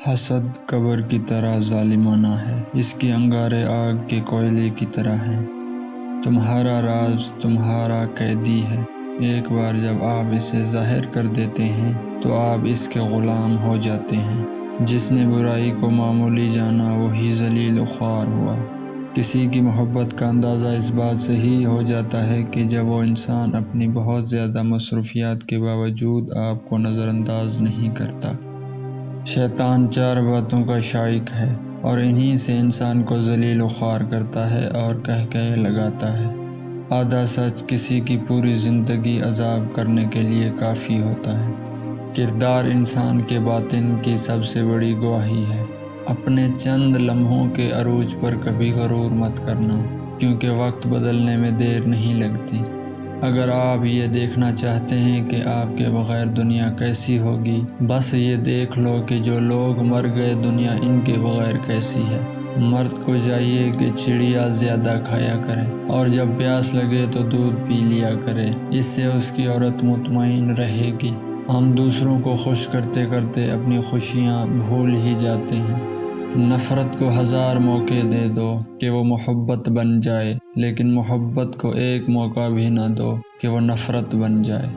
حسد قبر کی طرح ظالمانہ ہے، اس کی انگارے آگ کے کوئلے کی طرح ہیں۔ تمہارا راز تمہارا قیدی ہے، ایک بار جب آپ اسے ظاہر کر دیتے ہیں تو آپ اس کے غلام ہو جاتے ہیں۔ جس نے برائی کو معمولی جانا وہی ذلیل و خوار ہوا۔ کسی کی محبت کا اندازہ اس بات سے ہی ہو جاتا ہے کہ جب وہ انسان اپنی بہت زیادہ مصروفیات کے باوجود آپ کو نظر انداز نہیں کرتا۔ شیطان 4 باتوں کا شائق ہے اور انہی سے انسان کو ذلیل و خوار کرتا ہے اور کہکہے لگاتا ہے۔ آدھا سچ کسی کی پوری زندگی عذاب کرنے کے لیے کافی ہوتا ہے۔ کردار انسان کے باطن کی سب سے بڑی گواہی ہے۔ اپنے چند لمحوں کے عروج پر کبھی غرور مت کرنا، کیونکہ وقت بدلنے میں دیر نہیں لگتی۔ اگر آپ یہ دیکھنا چاہتے ہیں کہ آپ کے بغیر دنیا کیسی ہوگی، بس یہ دیکھ لو کہ جو لوگ مر گئے دنیا ان کے بغیر کیسی ہے۔ مرد کو چاہیے کہ چڑیا زیادہ کھایا کرے اور جب پیاس لگے تو دودھ پی لیا کرے، اس سے اس کی عورت مطمئن رہے گی۔ ہم دوسروں کو خوش کرتے کرتے اپنی خوشیاں بھول ہی جاتے ہیں۔ نفرت کو 1000 موقع دے دو کہ وہ محبت بن جائے، لیکن محبت کو ایک موقع بھی نہ دو کہ وہ نفرت بن جائے۔